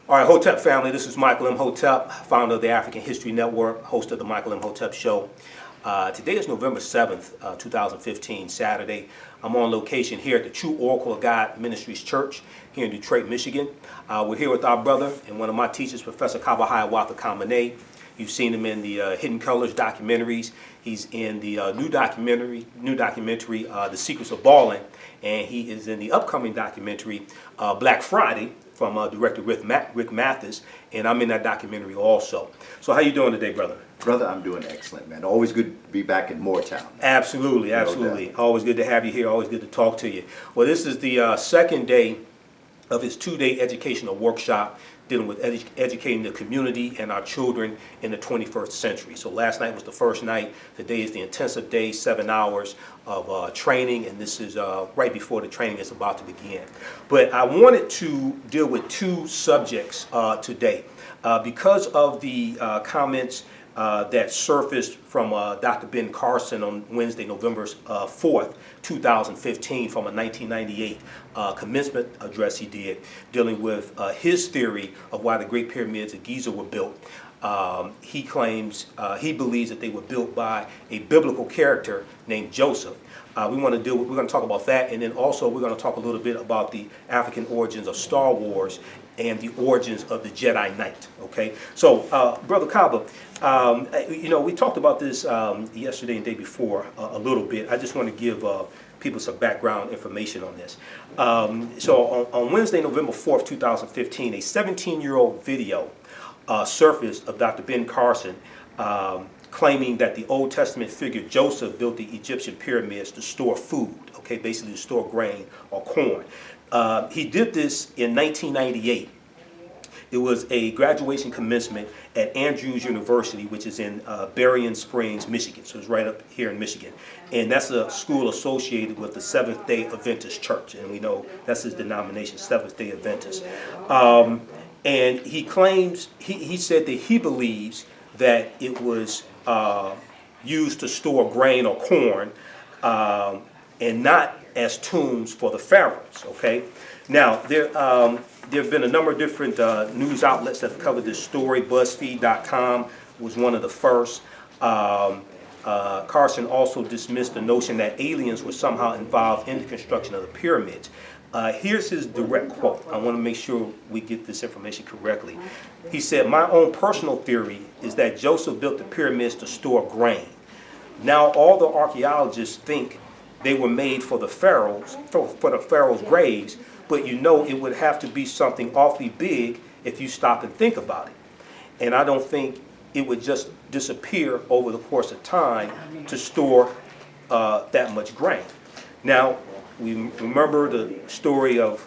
All right, Hotep family, this is Michael Imhotep, founder of the African History Network, host of the Michael Imhotep Show. Today is November 7th, 2015, Saturday. I'm on location here at the True Oracle of God Ministries Church here in Detroit, Michigan. We're here with our brother and one of my teachers, Professor Kaba Kamene. You've seen him in the Hidden Colors documentaries. He's in the new documentary, The Secrets of Balling, and he is in the upcoming documentary, Black Friday, from director Rick Mathis, and I'm in that documentary also. So how you doing today, brother? Brother, I'm doing excellent, man. Always good to be back in Moortown. Absolutely, absolutely. Always good to have you here, always good to talk to you. Well, this is the second day of his two-day educational workshop dealing with educating the community and our children in the 21st century. So last night was the first night. Today is the intensive day, 7 hours of training, and this is right before the training is about to begin. But I wanted to deal with two subjects today. Because of the comments that surfaced from Dr. Ben Carson on Wednesday, November 4th, 2015, from a 1998 commencement address he did, dealing with his theory of why the Great Pyramids of Giza were built. He claims, he believes that they were built by a biblical character named Joseph. We're going to talk about that, and then also we're going to talk a little bit about the African origins of Star Wars and the origins of the Jedi Knight. Okay, so Brother Kaba, we talked about this yesterday and the day before a little bit. I just want to give people some background information on this. So on Wednesday, November 4th, 2015, a 17-year-old video surfaced of Dr. Ben Carson claiming that the Old Testament figure Joseph built the Egyptian pyramids to store food, okay, basically to store grain or corn. He did this in 1998. It was a graduation commencement at Andrews University, which is in Berrien Springs, Michigan. So it's right up here in Michigan. And that's a school associated with the Seventh-day Adventist Church. And we know that's his denomination, Seventh-day Adventist. And he claims, he said that he believes that it was used to store grain or corn and not as tombs for the pharaohs, okay? Now, there have been a number of different news outlets that have covered this story. BuzzFeed.com was one of the first. Carson also dismissed the notion that aliens were somehow involved in the construction of the pyramids. Here's his direct quote. I want to make sure we get this information correctly. He said, "My own personal theory is that Joseph built the pyramids to store grain. Now all the archaeologists think they were made for the pharaohs, for the pharaohs' graves, but you know it would have to be something awfully big if you stop and think about it. And I don't think it would just disappear over the course of time to store that much grain." Now, we remember the story of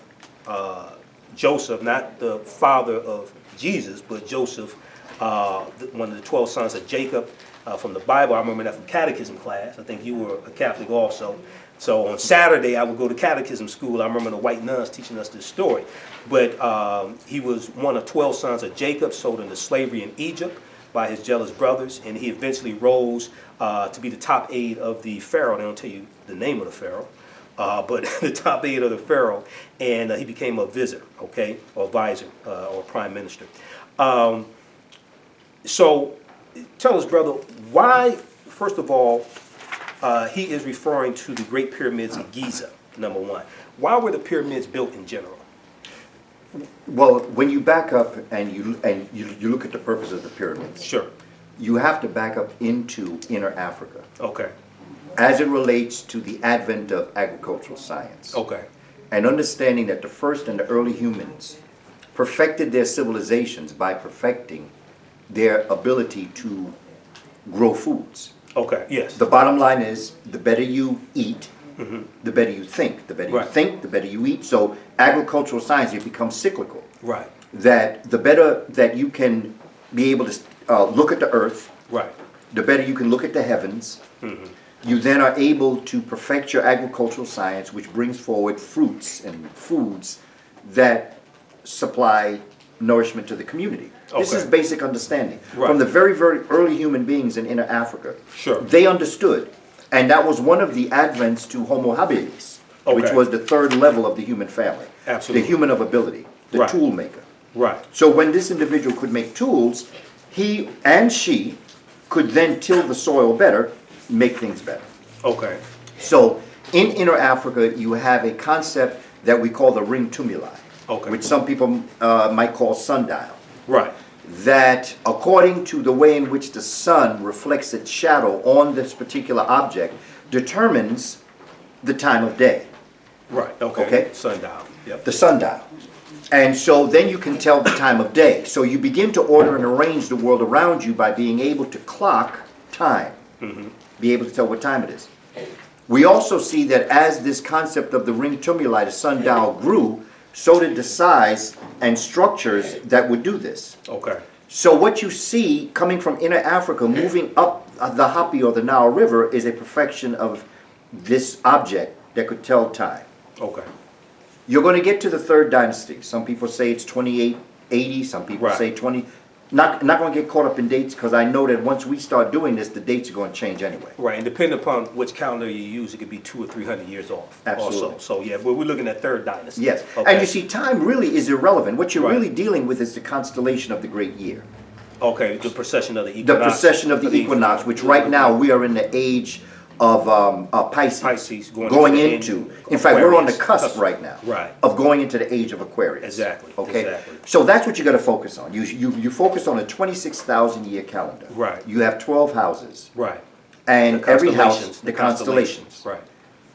Joseph, not the father of Jesus, but Joseph, one of the 12 sons of Jacob from the Bible. I remember that from catechism class. I think you were a Catholic also. So on Saturday, I would go to catechism school. I remember the white nuns teaching us this story. But he was one of 12 sons of Jacob, sold into slavery in Egypt by his jealous brothers, and he eventually rose to be the top aide of the pharaoh. They don't tell you the name of the pharaoh. But the top aide of the pharaoh, and he became a vizier, okay, or advisor, or prime minister. So tell us, brother, why, first of all, he is referring to the Great Pyramids of Giza, number one. Why were the pyramids built in general? Well, when you back up and you look at the purpose of the pyramids, sure, you have to back up into Inner Africa. Okay. As it relates to the advent of agricultural science. Okay. And understanding that the first and the early humans perfected their civilizations by perfecting their ability to grow foods. Okay, yes. The bottom line is, the better you eat, the better you think. The better you think, the better you eat. So agricultural science, it becomes cyclical. Right. That the better that you can be able to look at the earth, right, the better you can look at the heavens. You then are able to perfect your agricultural science, which brings forward fruits and foods that supply nourishment to the community. Okay. This is basic understanding. Right. From the very, very early human beings in Inner Africa, sure, they understood. And that was one of the advents to Homo habilis, which was the third level of the human family. Absolutely. The human of ability. the Right. tool maker. Right. So when this individual could make tools, he and she could then till the soil better, make things better. Okay. So in Inner Africa, you have a concept that we call the ring tumuli, Okay. which some people might call sundial. Right. That according to the way in which the sun reflects its shadow on this particular object determines the time of day, Right. Okay. Okay. Sundial. Yep. the sundial. And so then you can tell the time of day. So you begin to order and arrange the world around you by being able to clock time, be able to tell what time it is. We also see that as this concept of the ring tumuli, the sundial, grew, so did the size and structures that would do this. Okay. So what you see coming from Inner Africa, moving up the Hapi or the Nile River, is a perfection of this object that could tell time. Okay. You're going to get to the third dynasty. Some people say it's 2880, some people Right. say 20. Not going to get caught up in dates because I know that once we start doing this, the dates are going to change anyway. Right, and depending upon which calendar you use, it could be 200 or 300 years off. Absolutely. Also. So yeah, but we're looking at third dynasty. Yes, Okay. and you see, time really is irrelevant. What you're Right. really dealing with is the constellation of the great year. Okay, the precession of the The equinox. precession of the equinox, which right now we are in the age of Pisces. Pisces going into. In fact, we're on the Aquarius. cusp right now. Right. Of going into the age of Aquarius. Exactly, Okay. exactly. So that's what you got to focus on. You focus on a 26,000 year calendar. Right. You have 12 houses, Right. and The every house, constellations, the constellations. Right.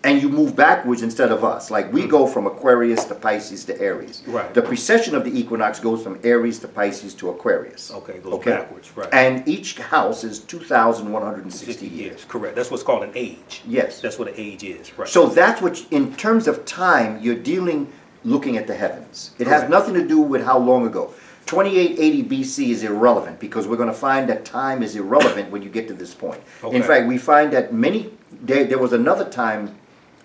And you move backwards instead of us. Like we go from Aquarius to Pisces to Aries. Right. The precession of the equinox goes from Aries to Pisces to Aquarius. Okay, goes backwards, right. And each house is 2,160 60 years. years, correct. That's what's called an age. Yes. That's what an age is, right. So that's what, in terms of time, you're dealing, looking at the heavens. It has Correct. nothing to do with how long ago. 2880 BC is irrelevant because we're going to find that time is irrelevant when you get to this point. Okay. In fact, we find that there was another time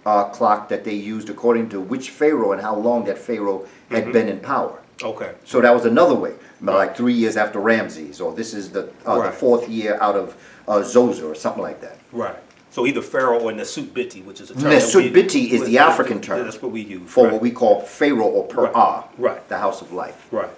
clock that they used according to which pharaoh and how long that pharaoh had been in power. Okay. So that was another way, like 3 years after Ramses, or this is the Right. fourth year out of Zoser, or something like that. Right. So either pharaoh or Nesut-Biti, which is a term. that we- Nesut-Biti is the African term That's what we use. for right. what we call Pharaoh or Per'ah, Right. the house of life. Right.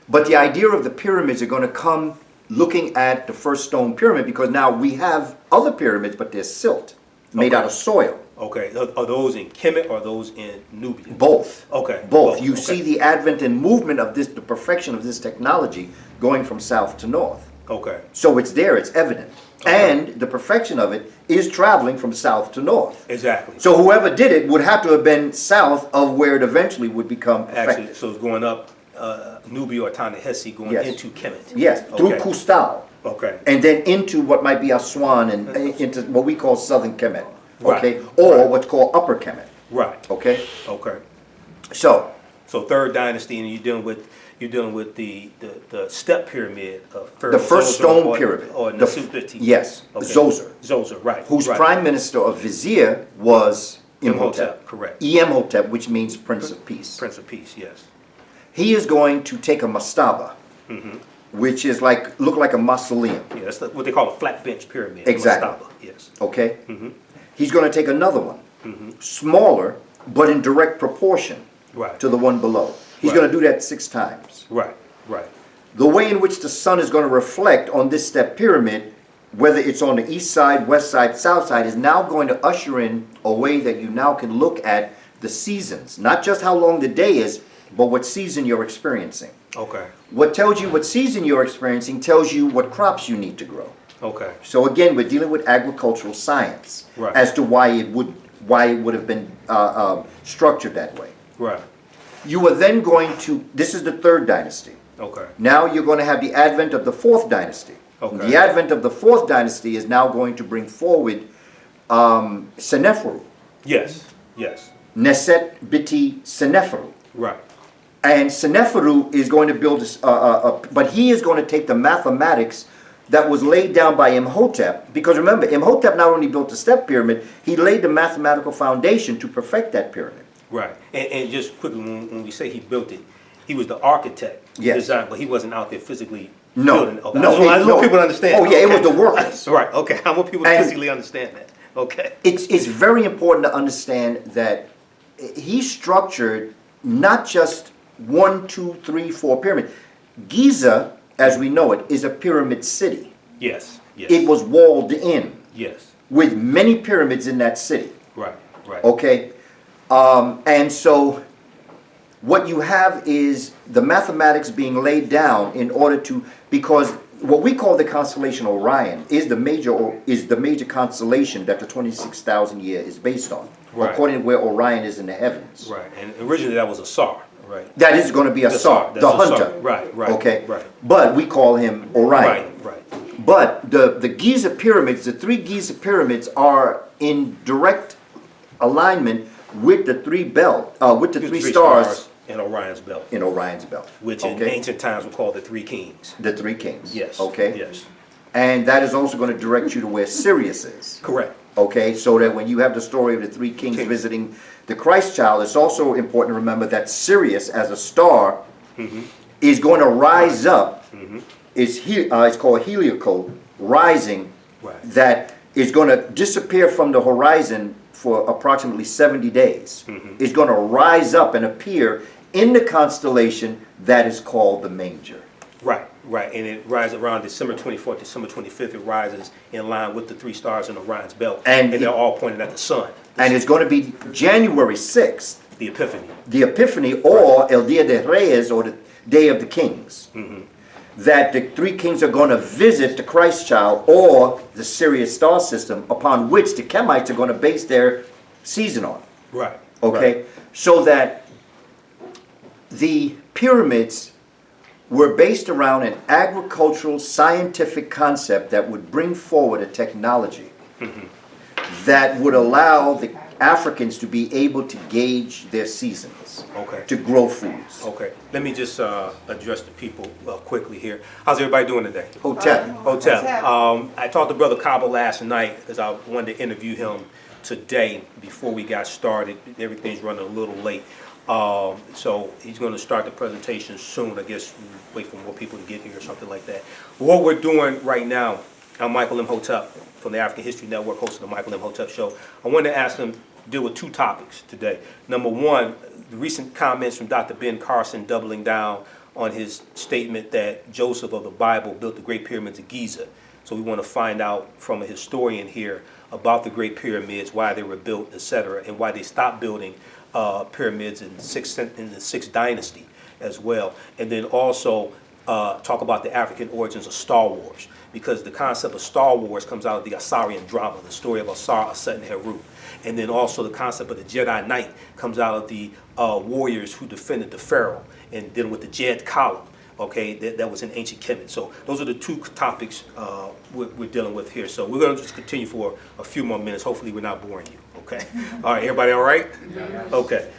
But the idea of the pyramids are going to come looking at the first stone pyramid because now we have other pyramids, but they're silt, made Okay. out of soil. Okay. Are those in Kemet or are those in Nubia? Both. Okay. Both. You Okay. see the advent and movement of this, the perfection of this technology going from south to north. Okay. So it's there, it's evident. Okay. And the perfection of it is traveling from south to north. Exactly. So whoever did it would have to have been south of where it eventually would become perfected. Actually, so it's going up Nubia or Ta-Nehisi going Yes. into Kemet. Yes, through Okay. Kustal. Okay. And then into what might be Aswan and into what we call southern Kemet. Right. Okay? Or Right. what's called upper Kemet. Right. Okay? Okay. So, So third dynasty, and you're dealing with the step pyramid of Pharaoh the first Zoser stone or, pyramid. or The Nesut-Biti. yes, Okay. Zoser. Zoser, right. Whose right. prime minister or vizier was Imhotep. Correct. Imhotep, which means Prince of Peace. Prince of Peace, yes. He is going to take a mastaba, which is look like a mausoleum. Yeah, that's what they call a flat bench pyramid. Exactly. Mastaba, yes. Okay? He's going to take another one, smaller, but in direct proportion Right. to the one below. He's Right. going to do that 6 times. Right. Right. The way in which the sun is going to reflect on this step pyramid, whether it's on the east side, west side, south side, is now going to usher in a way that you now can look at the seasons. Not just how long the day is, but what season you're experiencing. Okay. What tells you what season you're experiencing tells you what crops you need to grow. Okay. So again, we're dealing with agricultural science Right. as to why it would have been structured that way. Right. You are then going to, this is the third dynasty. Okay. Now you're going to have the advent of the fourth dynasty. Okay. The advent of the fourth dynasty is now going to bring forward Seneferu, Yes. Yes. Neset Biti Seneferu. Right. And Seneferu is going to build, but he is going to take the mathematics that was laid down by Imhotep, because remember, Imhotep not only built the step pyramid, he laid the mathematical foundation to perfect that pyramid. Right. And just quickly, when we say he built it, he was the architect. Yes. Design, but he wasn't out there physically No, building it. Okay. no, I just want no. people to understand. Oh, yeah, it Okay. was the workers. Right. Okay. I want people to And- physically understand that. Okay. It's very important to understand that he structured not just 1, 2, 3, 4 pyramid. Giza, as we know it, is a pyramid city. Yes. Yes. It was walled in. Yes. With many pyramids in that city. Right. Right. Okay? And so what you have is the mathematics being laid down in order to, because what we call the constellation Orion is the major constellation that the 26,000 year is based on, right. according to where Orion is in the heavens. Right, and originally that was Ausar, right? That is going to be Asar, the hunter. Right, right. Okay, right. But we call him Orion. Right, right. But the Giza pyramids, the 3 Giza pyramids, are in direct alignment with the 3 three stars in Orion's belt. In Orion's belt. Which in ancient times were called the 3 kings. The 3 kings. Yes. Okay. Yes. And that is also going to direct you to where Sirius is. Correct. Okay, so that when you have the story of the 3 kings visiting the Christ child, it's also important to remember that Sirius as a star is going to rise up. It's called heliocope, rising, that is going to disappear from the horizon for approximately 70 days. It's going to rise up and appear in the constellation that is called the manger. Right, right, and it rises around December 24th, December 25th. It rises in line with the 3 stars in Orion's belt, and they're all pointing at the sun. And it's going to be January 6th. The Epiphany. The Epiphany, or El Dia de Reyes, or the Day of the Kings. That the 3 kings are going to visit the Christ child, or the Sirius star system, upon which the Kemites are going to base their season on. Right. Okay? Right. So that the pyramids were based around an agricultural scientific concept that would bring forward a technology that would allow the Africans to be able to gauge their seasons, to grow foods. Okay, let me just address the people quickly here. How's everybody doing today? Hotep. I talked to Brother Kaba last night because I wanted to interview him today before we got started. Everything's running a little late. So he's going to start the presentation soon. I guess wait for more people to get here or something like that. What we're doing right now, I'm Michael Imhotep from the African History Network, host of the Michael Imhotep Show. I wanted to ask him to deal with 2 topics today. Number one, the recent comments from Dr. Ben Carson doubling down on his statement that Joseph of the Bible built the Great Pyramids of Giza. So we want to find out from a historian here about the Great Pyramids, why they were built, etc., and why they stopped building pyramids in the 6th dynasty as well. And then also talk about the African origins of Star Wars, because the concept of Star Wars comes out of the Ausarian drama, the story of Ausar, Auset, and Heru. And then also the concept of the Jedi Knight comes out of the warriors who defended the Pharaoh and dealing with the Jed column. Okay, that was in ancient Kemet. So those are the 2 topics we're dealing with here. So we're going to just continue for a few more minutes. Hopefully we're not boring you. Okay. All right, everybody all right? Yes. Okay.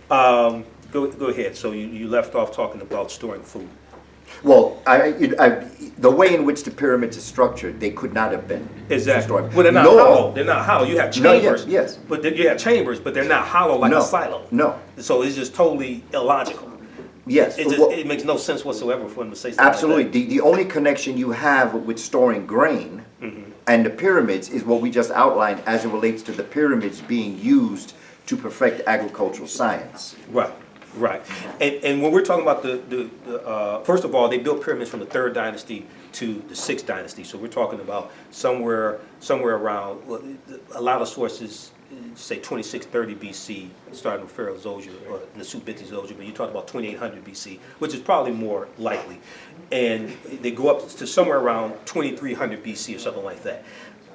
Go ahead. So you left off talking about storing food. Well, the way in which the pyramids are structured, they could not have been exactly. destroyed. Well, they're not hollow. They're not hollow. You have chambers. No, yes. But you have chambers, but they're not hollow like a silo. No. So it's just totally illogical. Yes. It makes no sense whatsoever for them to say something absolutely. like that. The only connection you have with storing grain and the pyramids is what we just outlined as it relates to the pyramids being used to perfect agricultural science. Right. Right, and when we're talking about the first of all, they built pyramids from the 3rd dynasty to the 6th dynasty. So we're talking about somewhere around, well, a lot of sources say 2630 BC, starting with Pharaoh Zoser or Nasubiti Zoser, but you talk about 2800 BC, which is probably more likely, and they go up to somewhere around 2300 BC or something like that.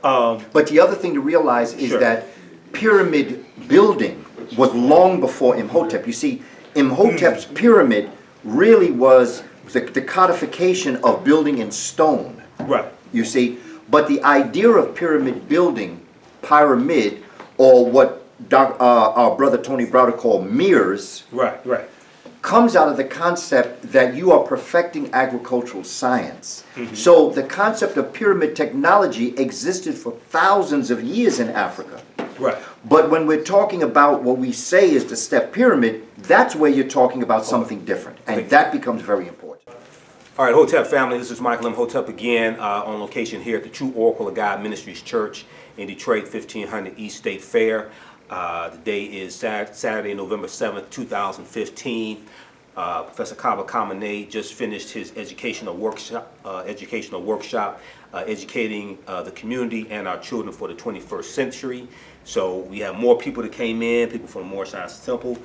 But the other thing to realize is that pyramid building was long before Imhotep. You see, Imhotep's pyramid really was the codification of building in stone. Right. You see, but the idea of pyramid building, pyramid, or what our brother Tony Browder called mirrors, right, comes out of the concept that you are perfecting agricultural science. So the concept of pyramid technology existed for thousands of years in Africa. Right. But when we're talking about what we say is the step pyramid, that's where you're talking about something different. And that becomes very important. All right, Hotep family, this is Michael Imhotep again on location here at the True Oracle of God Ministries Church in Detroit, 1500 East State Fair. The day is Saturday, November 7th, 2015. Professor Kaba Kamene just finished his educational workshop, educating the community and our children for the 21st century. So we have more people that came in, people from the Moorish Science Temple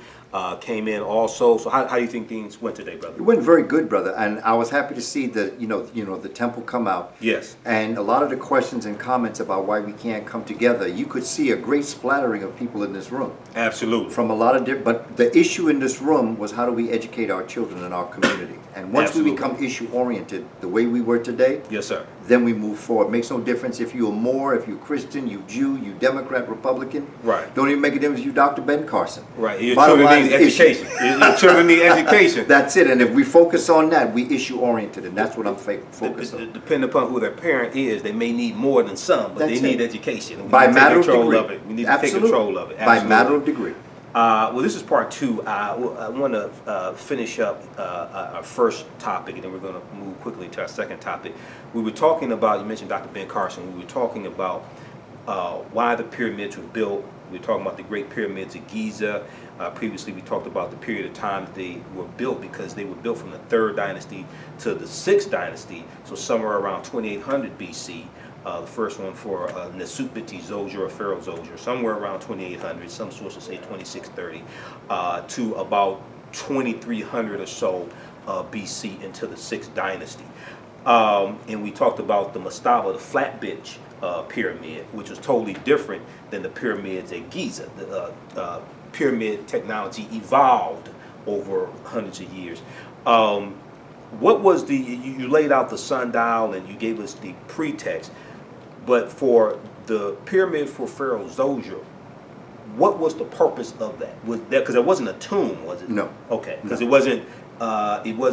came in also. So how do you think things went today, brother? It went very good, brother, and I was happy to see the the temple come out. Yes. And a lot of the questions and comments about why we can't come together, you could see a great splattering of people in this room. Absolutely. From a lot of different, but the issue in this room was how do we educate our children in our community? And once Absolutely. we become issue oriented, the way we were today, Yes, sir. then we move forward. Makes no difference if you're Moor, if you're Christian, you Jew, you Democrat, Republican. Right. Don't even make a difference if you Dr. Ben Carson. Right. Your Bottom children line need is education. Your children need education. That's it. And if we focus on that, we issue oriented, and that's what I'm focused on. Depending upon who their parent is, they may need more than some, but That's they need it. education. We By need to matter take of control degree. of it. We need to Absolutely. take control of it. By Absolutely. matter of degree. Well, this is part two. I want to finish up our first topic, and then we're going to move quickly to our second topic. We were talking about, you mentioned Dr. Ben Carson, we were talking about why the pyramids were built. We were talking about the Great Pyramids of Giza. Previously, we talked about the period of time that they were built, because they were built from the 3rd dynasty to the 6th dynasty, so somewhere around 2800 BC. The first one for Nesupiti Zoser or Pharaoh Zoser, somewhere around 2800, some sources say 2630, to about 2300 or so BC into the 6th dynasty. And we talked about the mastaba, the flat bench pyramid, which was totally different than the pyramids at Giza. The pyramid technology evolved over hundreds of years. What was you laid out the sundial and you gave us the pretext, but for the pyramid for Pharaoh Zoser, what was the purpose of that? Was that because it wasn't a tomb, was it? No. Okay, because No.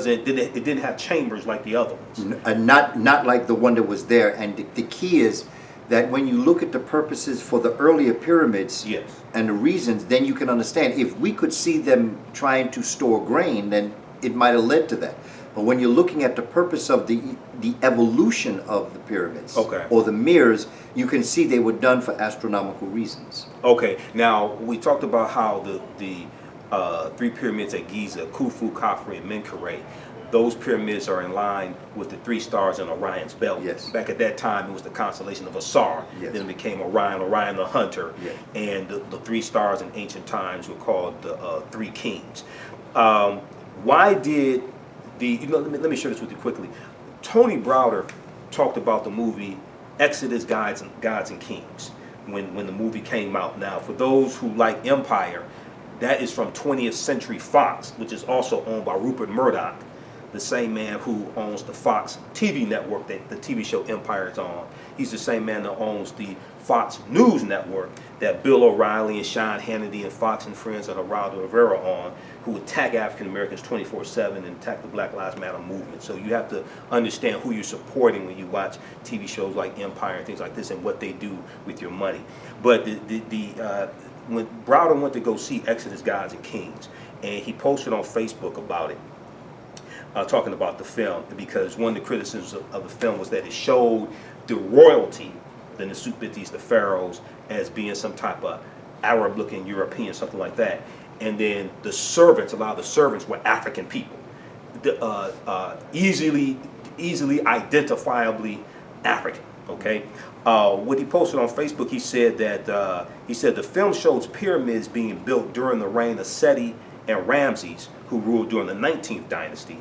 it didn't have chambers like the other ones. Not like the one that was there. And the key is that when you look at the purposes for the earlier pyramids, Yes. and the reasons, then you can understand. If we could see them trying to store grain, then it might have led to that. But when you're looking at the purpose of the evolution of the pyramids, Okay. or the mirrors, you can see they were done for astronomical reasons. Okay, now we talked about how the 3 pyramids at Giza, Khufu, Khafre, and Menkaure, those pyramids are in line with the 3 stars in Orion's belt. Yes. Back at that time, it was the constellation of Ausar. Yes. Then it became Orion the hunter. Yes. And the 3 stars in ancient times were called the 3 kings. Why did let me share this with you quickly. Tony Browder talked about the movie Exodus, Gods and Kings when the movie came out. Now, for those who like Empire, that is from 20th Century Fox, which is also owned by Rupert Murdoch, the same man who owns the Fox TV network that the TV show Empire is on. He's the same man that owns the Fox News network that Bill O'Reilly and Sean Hannity and Fox and Friends and Geraldo Rivera on, who attack African Americans 24/7 and attack the Black Lives Matter movement. So you have to understand who you're supporting when you watch TV shows like Empire and things like this, and what they do with your money. But when Browder went to go see Exodus, Gods and Kings, and he posted on Facebook about it, talking about the film, because one of the criticisms of the film was that it showed the royalty, the Nesupitis, the pharaohs, as being some type of Arab-looking European, something like that. And then the servants, a lot of the servants were African people, easily identifiably African. Okay. What he posted on Facebook, he said that the film shows pyramids being built during the reign of Seti and Ramses, who ruled during the 19th dynasty,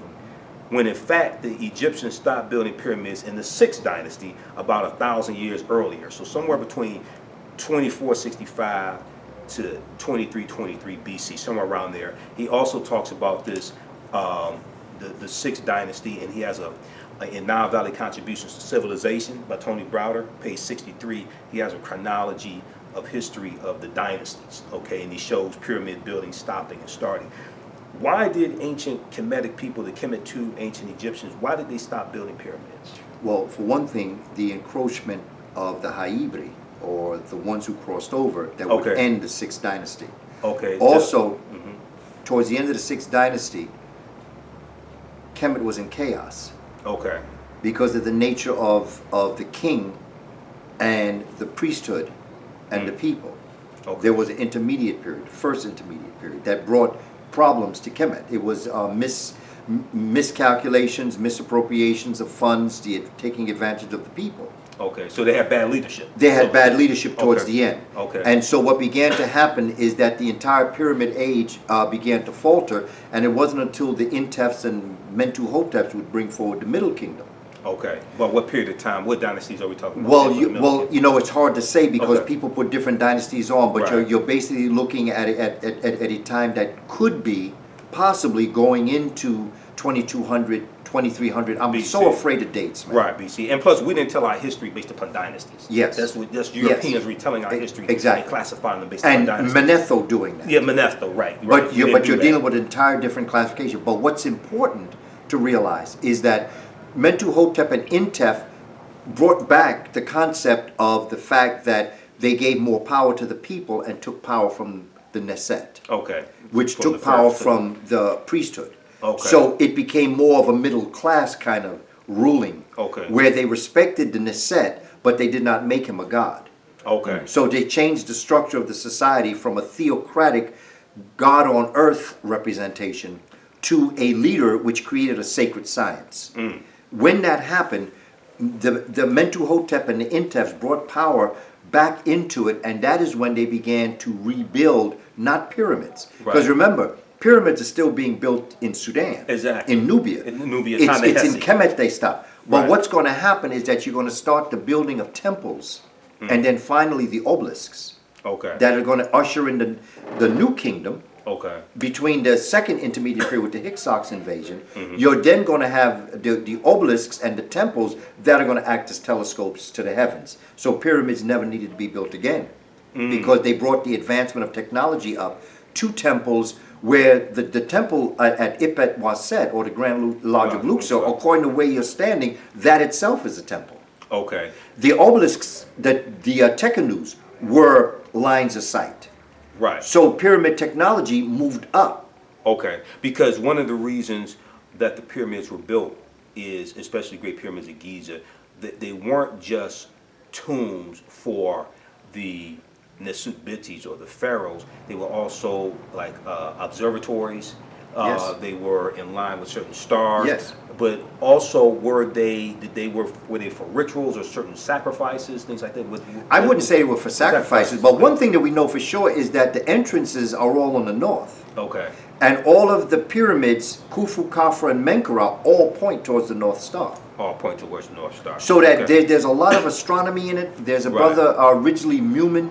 when in fact the Egyptians stopped building pyramids in the 6th dynasty about 1,000 years earlier. So somewhere between 2465 to 2323 BC, somewhere around there. He also talks about this, the 6th dynasty, and he has in Nile Valley Contributions to Civilization by Tony Browder, page 63, he has a chronology of history of the dynasties, okay, and he shows pyramid building stopping and starting. Why did ancient Kemetic people, the Kemetu ancient Egyptians, why did they stop building pyramids? Well, for one thing, the encroachment of the Haibri, or the ones who crossed over, that would Okay. end the 6th dynasty. Okay. Also, towards the end of the 6th dynasty, Kemet was in chaos Okay. because of the nature of the king and the priesthood and the people. Okay. There was an intermediate period, first intermediate period, that brought problems to Kemet. It was miscalculations, misappropriations of funds, taking advantage of the people. Okay, so they had bad leadership. They had bad leadership towards the end. Okay. And so what began to happen is that the entire pyramid age began to falter, and it wasn't until the Intefs and Mentuhoteps would bring forward the Middle Kingdom. Okay, but what period of time, what dynasties are we talking about? Well, it's hard to say because people put different dynasties on, but Right. you're basically looking at a time that could be possibly going into 2200, 2300. I'm BC. so afraid of dates, man. Right, BC. And plus, we didn't tell our history based upon dynasties. Yes. That's Europeans retelling our history Exactly. and classifying them based upon And dynasties. Manetho doing that. Yeah, Manetho, right. But We didn't do you're that. dealing with an entire different classification. But what's important to realize is that Mentuhotep and Intef brought back the concept of the fact that they gave more power to the people and took power from the Neset, Okay. which From took the power first- from the priesthood. Okay. So it became more of a middle class kind of ruling, Okay. where they respected the Neset, but they did not make him a god. Okay. So they changed the structure of the society from a theocratic God on earth representation to a leader which created a sacred science. When that happened, the Mentuhotep and the Intefs brought power back into it, and that is when they began to rebuild, not pyramids. Because Right. remember, pyramids are still being built in Sudan. Exactly. In Nubia. In Nubia, It's Ta-Nehisi. in Kemet they stop. But Right. what's going to happen is that you're going to start the building of temples, and then finally the obelisks Okay. that are going to usher in the new kingdom. Okay. Between the second intermediate period with the Hyksos invasion, you're then going to have the obelisks and the temples that are going to act as telescopes to the heavens. So pyramids never needed to be built again because they brought the advancement of technology up to temples where the temple at Ipet Waset, or the Grand Lodge of Luxor, according to where you're standing, that itself is a temple. Okay. The obelisks, the Tekanus, were lines of sight. Right. So pyramid technology moved up. Okay, because one of the reasons that the pyramids were built is, especially Great Pyramids of Giza, that they weren't just tombs for the Nesut-Bitis or the pharaohs. They were also like observatories. Yes. They were in line with certain stars. Yes. But also, were they for rituals or certain sacrifices, things like that? I wouldn't say they were for sacrifices, but one thing that we know for sure is that the entrances are all on the north. Okay. And all of the pyramids, Khufu, Khafra, and Menkaure, all point towards the North Star. All point towards the North Star. So that Okay. there's a lot of astronomy in it. There's a Right. brother, Ridgely Newman,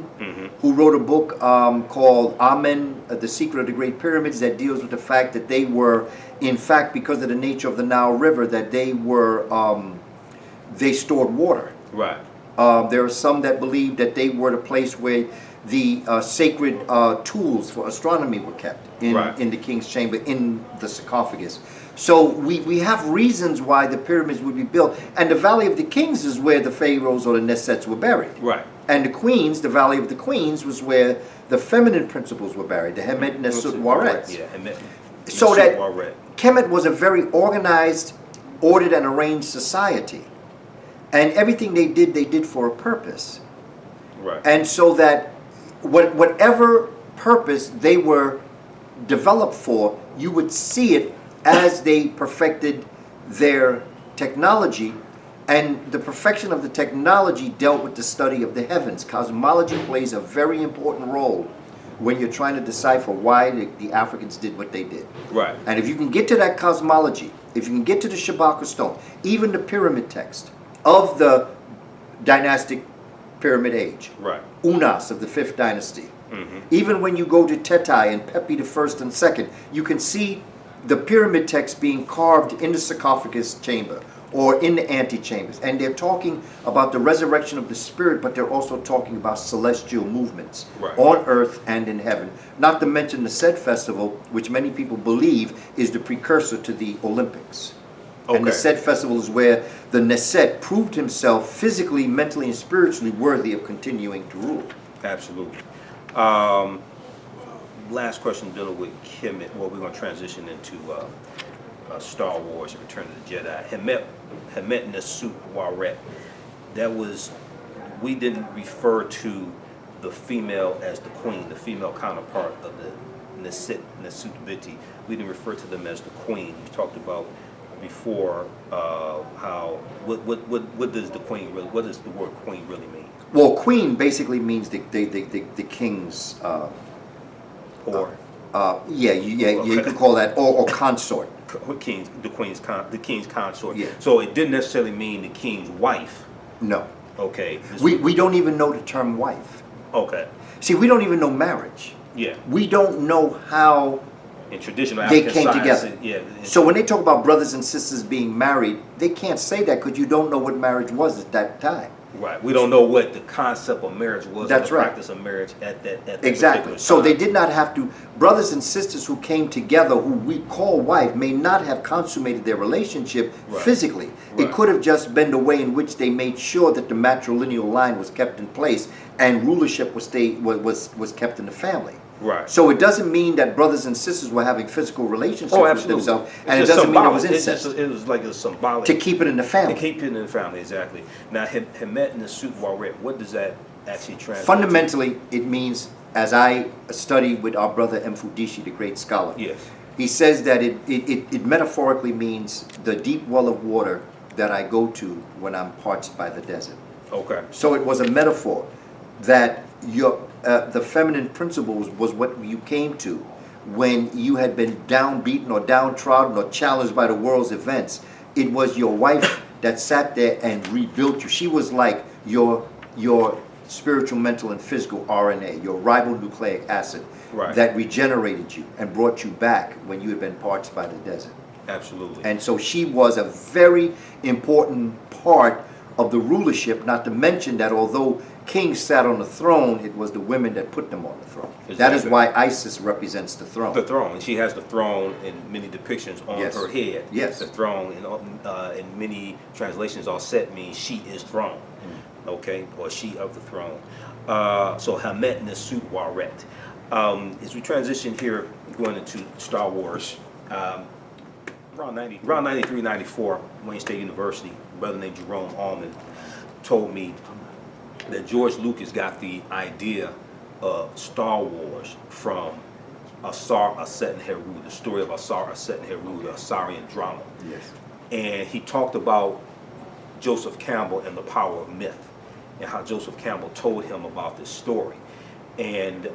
who wrote a book called Amen, The Secret of the Great Pyramids, that deals with the fact that they were, in fact, because of the nature of the Nile River, that they were, they stored water. Right. There are some that believe that they were the place where the sacred tools for astronomy were kept in the king's chamber, in the sarcophagus. So we have reasons why the pyramids would be built. And the Valley of the Kings is where the pharaohs or the Nesets were buried. Right. And the queens, the Valley of the Queens, was where the feminine principles were buried, the Hemet Nesut Waret. Yeah, Hemet. So that Waret. Kemet was a very organized, ordered, and arranged society. And everything they did for a purpose. Right. And so that whatever purpose they were developed for, you would see it as they perfected their technology. And the perfection of the technology dealt with the study of the heavens. Cosmology plays a very important role when you're trying to decipher why the Africans did what they did. Right. And if you can get to that cosmology, if you can get to the Shabaka stone, even the pyramid text of the dynastic pyramid age, Right. Unas of the 5th dynasty, even when you go to Tetai and Pepi the 1st and 2nd, you can see the pyramid text being carved in the sarcophagus chamber or in the antechambers. And they're talking about the resurrection of the spirit, but they're also talking about celestial movements on earth and in heaven. Not to mention the Sed Festival, which many people believe is the precursor to the Olympics. Okay. And the Sed Festival is where the Neset proved himself physically, mentally, and spiritually worthy of continuing to rule. Absolutely. Last question dealing with Kemet. Well, we're going to transition into Star Wars and Return of the Jedi. Hemet Nesut Waret. That was, we didn't refer to the female as the queen, the female counterpart of the Nesut-Biti. We didn't refer to them as the queen. You talked about before how what does the queen really, what does the word queen really mean? Well, queen basically means the king's. Or You could call that or consort. The king's consort. Yeah. So it didn't necessarily mean the king's wife. No. Okay. We don't even know the term wife. Okay. See, we don't even know marriage. Yeah. We don't know how In traditional they African came science, together. Yeah. So when they talk about brothers and sisters being married, they can't say that because you don't know what marriage was at that time. Right. We don't know what the concept of marriage was. That's or the right. Practice of marriage at that Exactly. particular So time. they did not have to, brothers and sisters who came together, who we call wife, may not have consummated their relationship Right. physically. Right. It could have just been the way in which they made sure that the matrilineal line was kept in place and rulership was kept in the family. Right. So it doesn't mean that brothers and sisters were having physical relationships with absolutely. themselves, It's and it just doesn't mean it was symbolic. incest. It was like a symbolic. To keep it in the To family. keep it in the family, exactly. Now, Hemet Nesut Waret, what does that actually translate Fundamentally, it means, as I study with our brother Mfudishi, the great scholar, to? Yes. he says that it metaphorically means the deep well of water that I go to when I'm parched by the desert. Okay. So it was a metaphor that the feminine principles was what you came to when you had been downbeaten or downtrodden or challenged by the world's events. It was your wife that sat there and rebuilt you. She was like your spiritual, mental, and physical RNA, your ribonucleic acid, Right. that regenerated you and brought you back when you had been parched by the desert. Absolutely. And so she was a very important part of the rulership, not to mention that although kings sat on the throne, it was the women that put them on the throne. That is Exactly. why Isis represents the throne. The throne. She has the throne in many depictions on Yes. her head. Yes. The throne, in many translations, Auset means she is throne. Okay, or she of the throne. So Hemet Nesut Waret. As we transition here, going into Star Wars, around 93, 94, Wayne State University, a brother named Jerome Allman told me that George Lucas got the idea of Star Wars from Ausar, Auset, and Heru, the story of Ausar, Auset, and Heru, the Osarian drama. Yes. And he talked about Joseph Campbell and the power of myth, and how Joseph Campbell told him about this story. And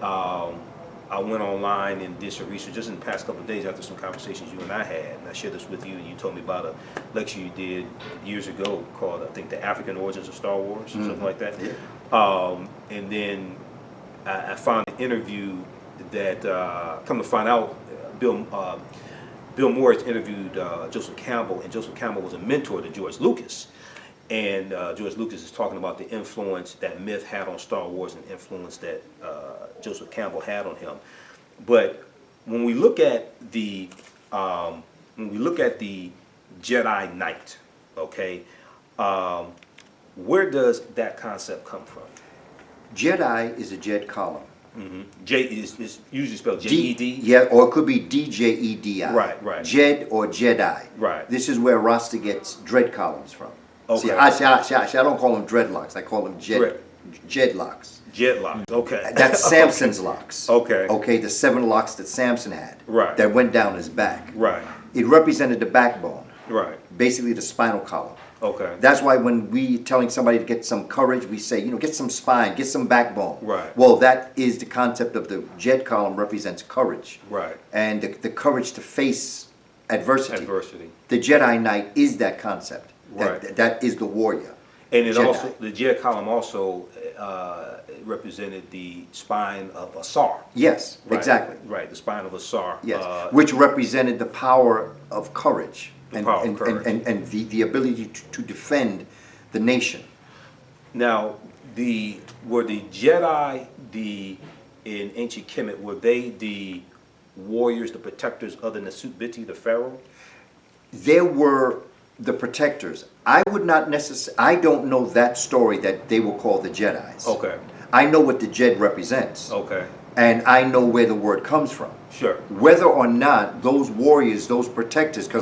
I went online and did some research just in the past couple of days after some conversations you and I had, and I shared this with you, and you told me about a lecture you did years ago called, I think, The African Origins of Star Wars, or something like that. Yeah. And then I found an interview that, come to find out, Bill Morris interviewed Joseph Campbell, and Joseph Campbell was a mentor to George Lucas. And George Lucas is talking about the influence that myth had on Star Wars and influence that Joseph Campbell had on him. But when we look at the Jedi Knight, okay, where does that concept come from? Jedi is a Jed column. J is usually spelled J-E-D. Yeah, or it could be D-J-E-D-I. Right. Jed or Jedi. Right. This is where Rasta gets dread columns from. Okay. See, I don't call them dreadlocks. I call them Jedlocks. Jetlocks, okay. That's Samson's locks. Okay. Okay, the 7 locks that Samson had. Right. That went down his back. Right. It represented the backbone. Right. Basically the spinal column. Okay. That's why when we telling somebody to get some courage, we say, get some spine, get some backbone. Right. Well, that is the concept of the Jed column represents courage. Right. And the courage to face adversity. The Jedi Knight is that concept. Right. That is the warrior. And it Jedi. also, the Jed column also represented the spine of Ausar. Yes, Right. exactly. Right, the spine of Ausar. Yes, which represented the power of courage. The power of courage. And the ability to defend the nation. Now, were the Jedi in ancient Kemet, were they the warriors, the protectors of the Nesut-Biti, the pharaoh? There were the protectors. I don't know that story that they were called the Jedis. Okay. I know what the Jed represents. Okay. And I know where the word comes from. Sure. Whether or not those warriors, those protectors, because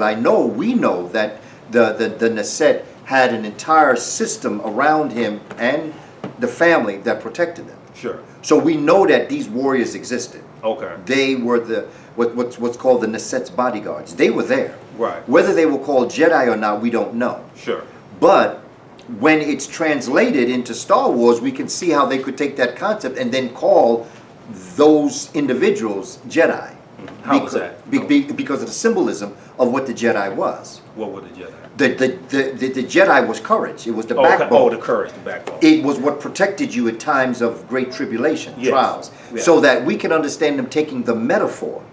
we know that the Neset had an entire system around him and the family that protected them. Sure. So we know that these warriors existed. Okay. They were what's called the Neset's bodyguards. They were there. Right. Whether they were called Jedi or not, we don't know. Sure. But when it's translated into Star Wars, we can see how they could take that concept and then call those individuals Jedi. How was that? Because of the symbolism of what the Jedi was. What were the Jedi? The Jedi was courage. It was the backbone. Oh, the courage, the backbone. It was what protected you at times of great tribulation, Yes. trials. Yeah. So that we can understand them taking the metaphor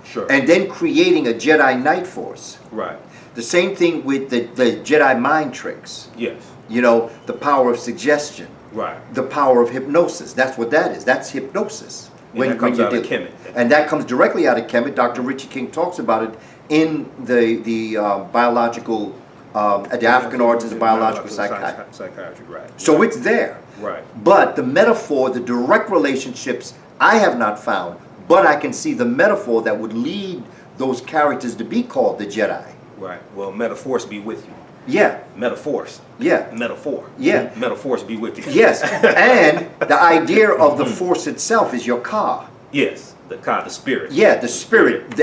Sure. and then creating a Jedi Knight Force. Right. The same thing with the Jedi mind tricks. Yes. You know, the power of suggestion. Right. The power of hypnosis. That's what that is. That's hypnosis. And that comes out of Kemet. And that comes directly out of Kemet. Dr. Richie King talks about it in the biological, the African origins of biological psychiatry. Psychiatry, right. So it's there. Right. But the metaphor, the direct relationships, I have not found, but I can see the metaphor that would lead those characters to be called the Jedi. Right. Well, metaphors be with you. Yeah. Metaphors. Yeah. Metaphor. Yeah. Metaphors be with you. Yes. And the idea of the force itself is your car. Yes. The spirit. Yeah, the spirit.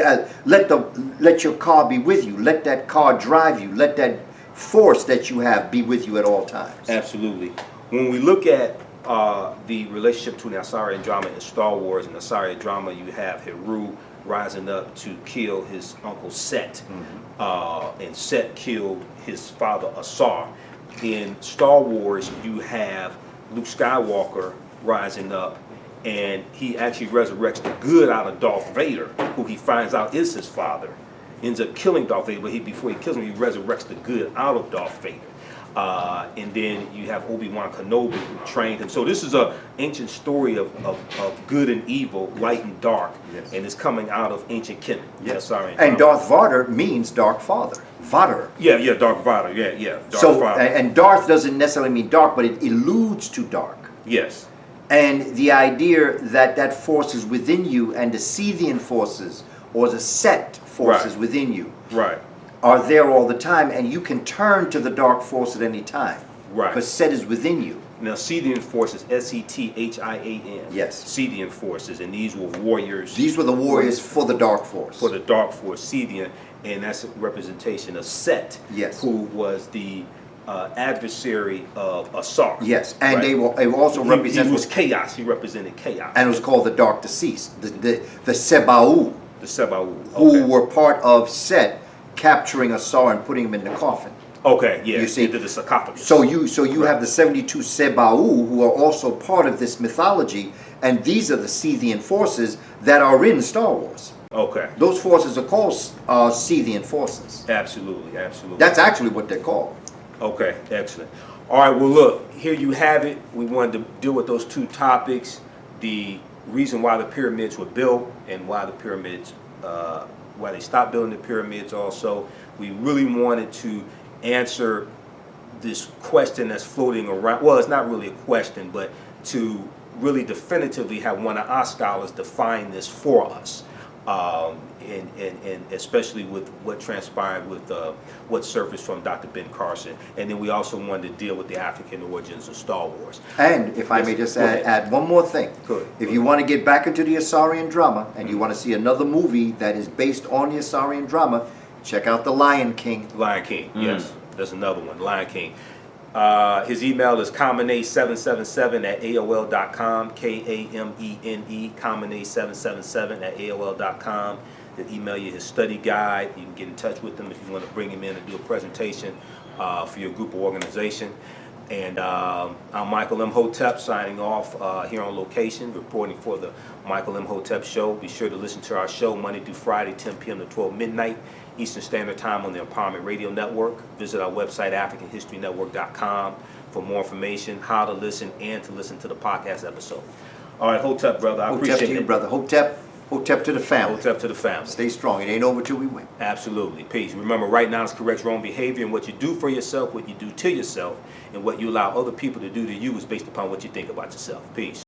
Let your car be with you. Let that car drive you. Let that force that you have be with you at all times. Absolutely. When we look at the relationship between the Ausarian drama and Star Wars, in the Ausarian drama, you have Heru rising up to kill his uncle Set, and Set killed his father Ausar. In Star Wars, you have Luke Skywalker rising up, and he actually resurrects the good out of Darth Vader, who he finds out is his father. Ends up killing Darth Vader, but before he kills him, he resurrects the good out of Darth Vader. And then you have Obi-Wan Kenobi, who trained him. So this is an ancient story of good and evil, light and dark, Yes. and it's coming out of ancient Kemet. Yes. Sorry. And Darth Vader means dark father. Vader. Yeah, Darth Vader. Yeah. Darth So Vader. and Darth doesn't necessarily mean dark, but it alludes to dark. Yes. And the idea that that force is within you, and the Scythian forces or the Set forces Right. within you Right. are there all the time, and you can turn to the dark force at any time. Right. Because Set is within you. Now, Scythian forces, Sethian. Yes. Scythian forces, and these were warriors. These were the warriors for the dark force. For the dark force, Scythian, and that's a representation of Set, Yes. who was the adversary of Ausar. Yes, and right? they were also represented. He was chaos. He represented chaos. And it was called the Dark Deceased, the Seba'u, The Seba'u. who were part of Set capturing Ausar and putting him in the coffin. Okay, yeah. You see, into the sarcophagus. So you have the 72 Seba'u who are also part of this mythology, and these are the Scythian forces that are in Star Wars. Okay. Those forces are called Scythian forces. Absolutely. That's actually what they're called. Okay, excellent. All right, well, look, here you have it. We wanted to deal with those two topics, the reason why the pyramids were built and why the pyramids, why they stopped building the pyramids also. We really wanted to answer this question that's floating around. Well, it's not really a question, but to really definitively have one of our scholars define this for us. And especially with what transpired with what surfaced from Dr. Ben Carson. And then we also wanted to deal with the African origins of Star Wars. And if I may just add one more thing. Good. If you want to get back into the Ausarian drama and you want to see another movie that is based on the Ausarian drama, check out The Lion King. Lion King, yes. That's another one, Lion King. His email is kamene777@aol.com, Kamene, kamene777@aol.com. He'll email you his study guide. You can get in touch with him if you want to bring him in and do a presentation for your group or organization. And I'm Michael Imhotep signing off here on location, reporting for the Michael Imhotep Show. Be sure to listen to our show Monday through Friday, 10 p.m. to 12 midnight. Eastern Standard Time on the Empowerment Radio Network. Visit our website, AfricanHistoryNetwork.com, for more information, how to listen, and to listen to the podcast episode. All right, Hotep, brother. I appreciate Hotep to you, it. brother. Hotep to the family. Hotep to the family. Stay strong. It ain't over till we win. Absolutely. Peace. Remember, right now is correct wrong behavior, and what you do for yourself, what you do to yourself, and what you allow other people to do to you is based upon what you think about yourself. Peace.